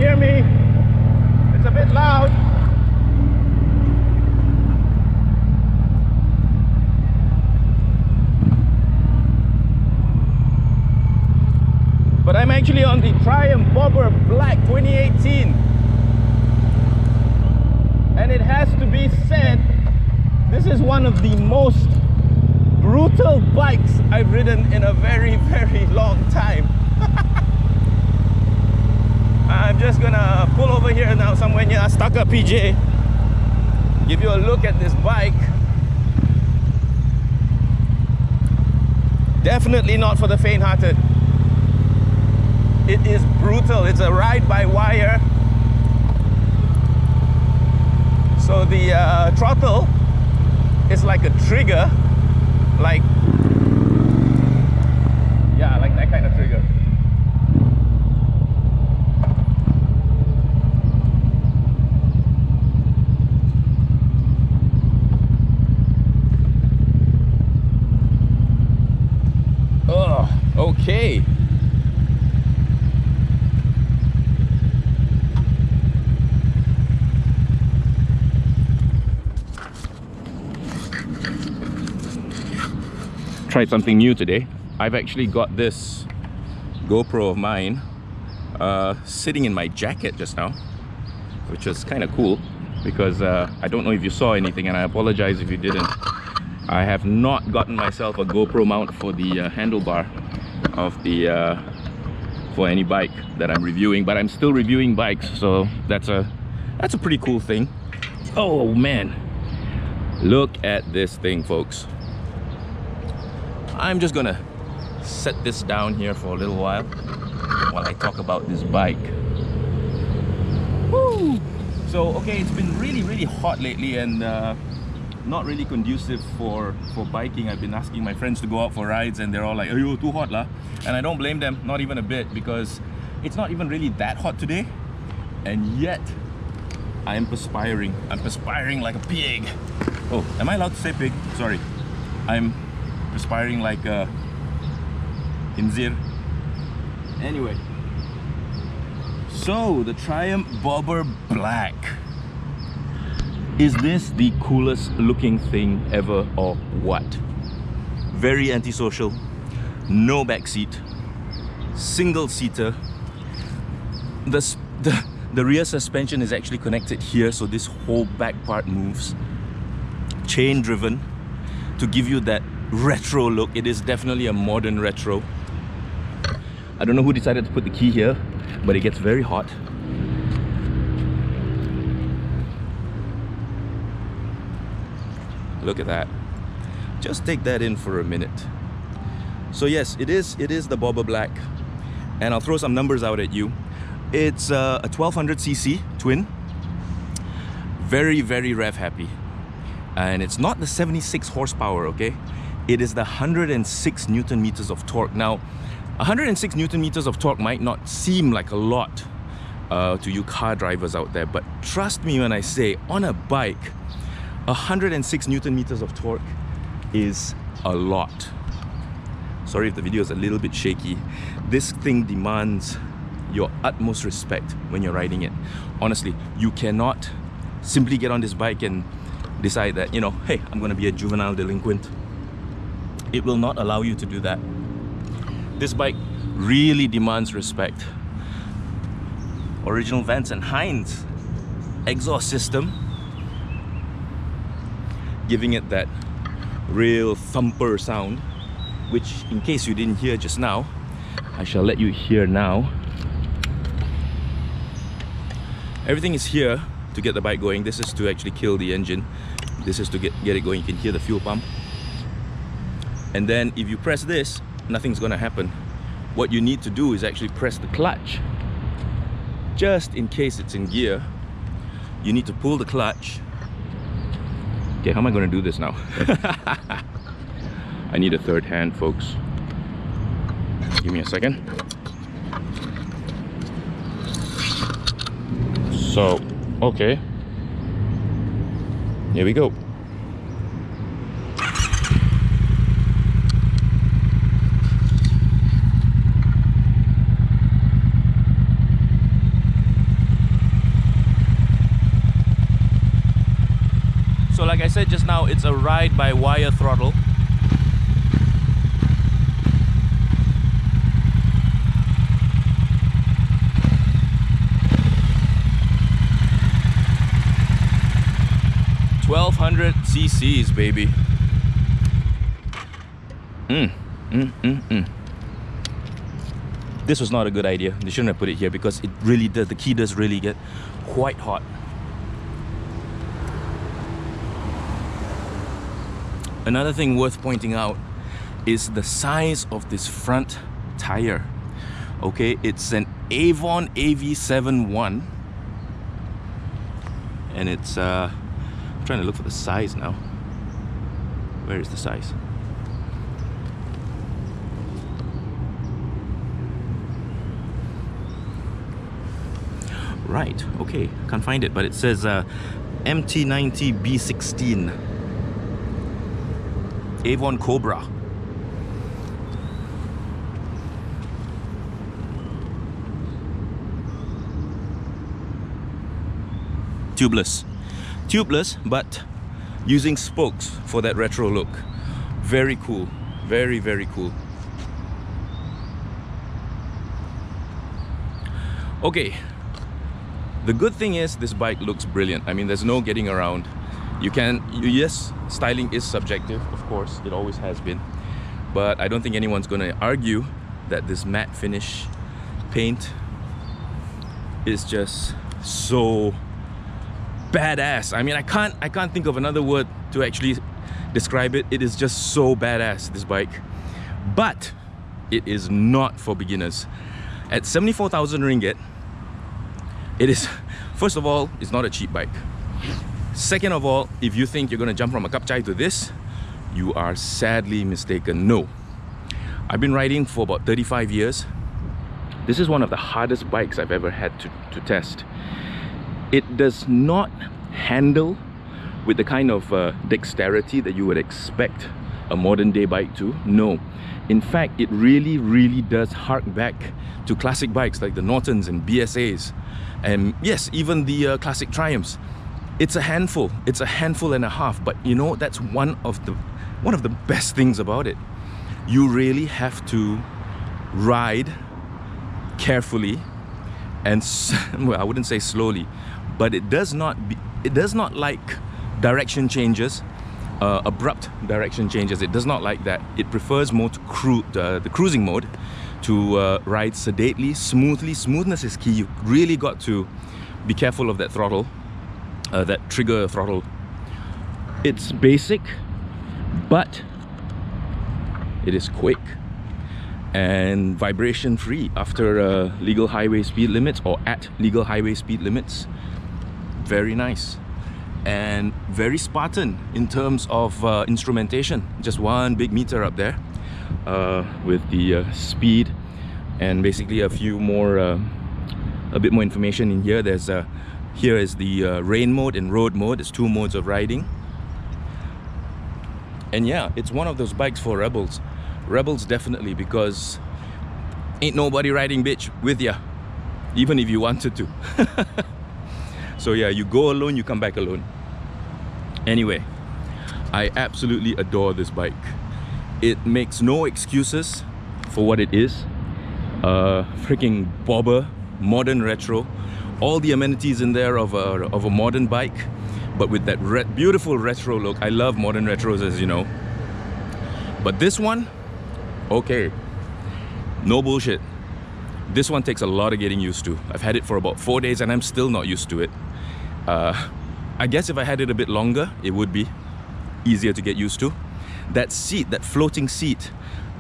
hear me? It's a bit loud. But I'm actually on the Triumph Bobber Black 2018. And it has to be said, this is one of the most brutal bikes I've ridden in a very, very long time. I'm just gonna pull over here now somewhere near Astaka PJ, give you a look at this bike. Definitely not for the faint-hearted. It is brutal. It's a ride-by-wire. So the throttle is like a trigger, like, yeah, like that kind of trigger. Oh, okay. Tried something new today. I've actually got this GoPro of mine sitting in my jacket just now, which is kind of cool because I don't know if you saw anything, and I apologize if you didn't. I have not gotten myself a GoPro mount for the handlebar of the for any bike that I'm reviewing, but I'm still reviewing bikes, so that's a pretty cool thing. Oh man, look at this thing, folks. I'm just gonna set this down here for a little while I talk about this bike. Woo! So okay, it's been really hot lately, and not really conducive for biking. I've been asking my friends to go out for rides, and they're all like, "Oh, you're too hot lah," and I don't blame them, not even a bit, because it's not even really that hot today, and yet I am perspiring. I'm perspiring like a pig. Oh, am I allowed to say pig? Sorry. I'm perspiring like a Inzir. Anyway, so the Triumph Bobber Black. Is this the coolest looking thing ever or what? Very antisocial, no back seat, single seater. The rear suspension is actually connected here, so this whole back part moves. Chain driven to give you that retro look. It is definitely a modern retro. I don't know who decided to put the key here, but it gets very hot. Look at that. Just take that in for a minute. So yes, it is the Bobber Black, and I'll throw some numbers out at you. It's a 1200cc twin, very rev happy, and it's not the 76 horsepower, okay? It is the 106 Newton meters of torque. Now, 106 Newton meters of torque might not seem like a lot to you car drivers out there, but trust me when I say, on a bike, 106 Newton meters of torque is a lot. Sorry if the video is a little bit shaky. This thing demands your utmost respect when you're riding it. Honestly, you cannot simply get on this bike and decide that, you know, hey, I'm gonna be a juvenile delinquent. It will not allow you to do that. This bike really demands respect. Original Vance and Hines exhaust system, giving it that real thumper sound, which, in case you didn't hear just now, I shall let you hear now. Everything is here to get the bike going. This is to actually kill the engine. This is to get it going. You can hear the fuel pump. And then if you press this, nothing's gonna happen. What you need to do is actually press the clutch. Just in case it's in gear, you need to pull the clutch. Okay, how am I gonna do this now? I need a third hand, folks. Give me a second. So, okay. Here we go. said just now, it's a ride-by-wire throttle. $1,200 cc's, baby. This was not a good idea. They shouldn't have put it here because it really does, the key does really get quite hot. Another thing worth pointing out is the size of this front tire. Okay, it's an Avon AV71 and it's I'm trying to look for the size now. Where is the size? Right, okay, can't find it, but it says MT90 B16 Avon Cobra. Tubeless, but using spokes for that retro look. Very cool, very, very cool. Okay, the good thing is this bike looks brilliant. I mean, there's no getting around. Yes, styling is subjective, of course, it always has been, but I don't think anyone's gonna argue that this matte finish paint is just so badass. I mean, I can't think of another word to actually describe it. It is just so badass, this bike. But it is not for beginners. At 74,000 ringgit, it is, first of all, it's not a cheap bike. Second of all, if you think you're gonna jump from a Kapchai to this, you are sadly mistaken. No. I've been riding for about 35 years. This is one of the hardest bikes I've ever had to test. It does not handle with the kind of dexterity that you would expect a modern day bike to. No. In fact, it really, really does hark back to classic bikes like the Nortons and BSAs. And yes, even the classic Triumphs. It's a handful. It's a handful and a half. But you know, that's one of the best things about it. You really have to ride carefully and, well, I wouldn't say slowly, but it does not like direction changes, abrupt direction changes. It does not like that. It prefers more to the cruising mode, to ride sedately, smoothly. Smoothness is key. You really got to be careful of that throttle, that trigger throttle. It's basic, but it is quick and vibration free after legal highway speed limits, or at legal highway speed limits. Very nice and very Spartan in terms of instrumentation. Just one big meter up there with the speed, and basically a few more a bit more information in here. There's here is the rain mode and road mode. It's two modes of riding. And yeah, it's one of those bikes for rebels. Rebels definitely, because ain't nobody riding bitch with ya, even if you wanted to. So yeah, you go alone, you come back alone. Anyway, I absolutely adore this bike. It makes no excuses for what it is. Freaking bobber, modern retro, all the amenities in there of a modern bike, but with that beautiful retro look. I love modern retros, as you know. But this one, okay, no bullshit. This one takes a lot of getting used to. I've had it for about 4 days and I'm still not used to it. I guess if I had it a bit longer, it would be easier to get used to. That seat, that floating seat,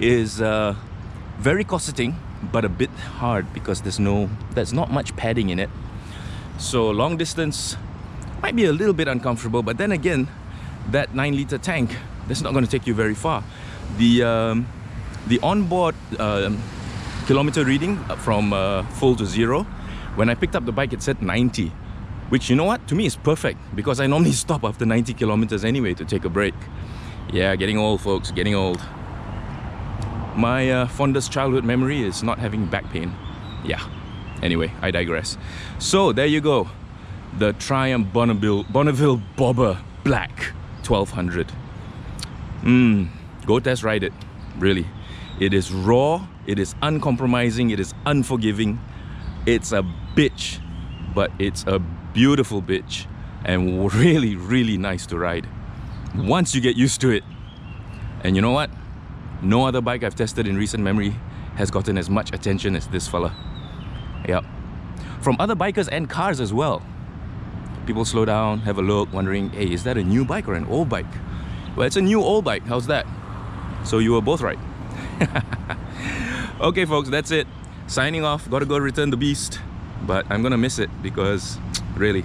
is very corseting, but a bit hard because there's not much padding in it. So long distance might be a little bit uncomfortable, but then again, that 9-liter tank, that's not going to take you very far. The onboard kilometer reading from full to zero, when I picked up the bike, it said 90, which, you know what, to me is perfect, because I normally stop after 90 kilometers anyway to take a break. Yeah, getting old, folks, getting old. My fondest childhood memory is not having back pain. Yeah, anyway, I digress. So there you go, the Triumph Bonneville Bobber Black. 1200. Go test ride it, really. It is raw, it is uncompromising, it is unforgiving. It's a bitch, but it's a beautiful bitch and really, really nice to ride once you get used to it. And you know what? No other bike I've tested in recent memory has gotten as much attention as this fella. Yep. From other bikers and cars as well. People slow down, have a look, wondering, hey, is that a new bike or an old bike? Well, it's a new old bike. How's that? So you were both right. Okay, folks, that's it. Signing off. Gotta go return the beast. But I'm gonna miss it because, really,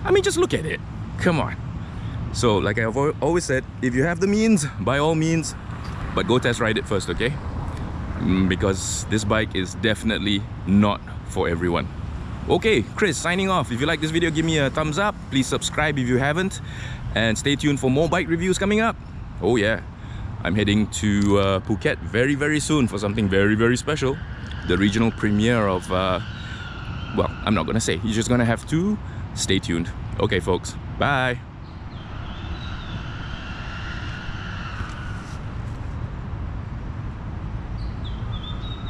I mean, just look at it. Come on. So, like I've always said, if you have the means, by all means, but go test ride it first, okay? Because this bike is definitely not for everyone. Okay, Chris signing off. If you like this video, give me a thumbs up. Please subscribe if you haven't. And stay tuned for more bike reviews coming up. Oh yeah, I'm heading to Phuket very, very soon for something very, very special. The regional premiere of, well, I'm not gonna say. You're just gonna have to stay tuned. Okay, folks. Bye.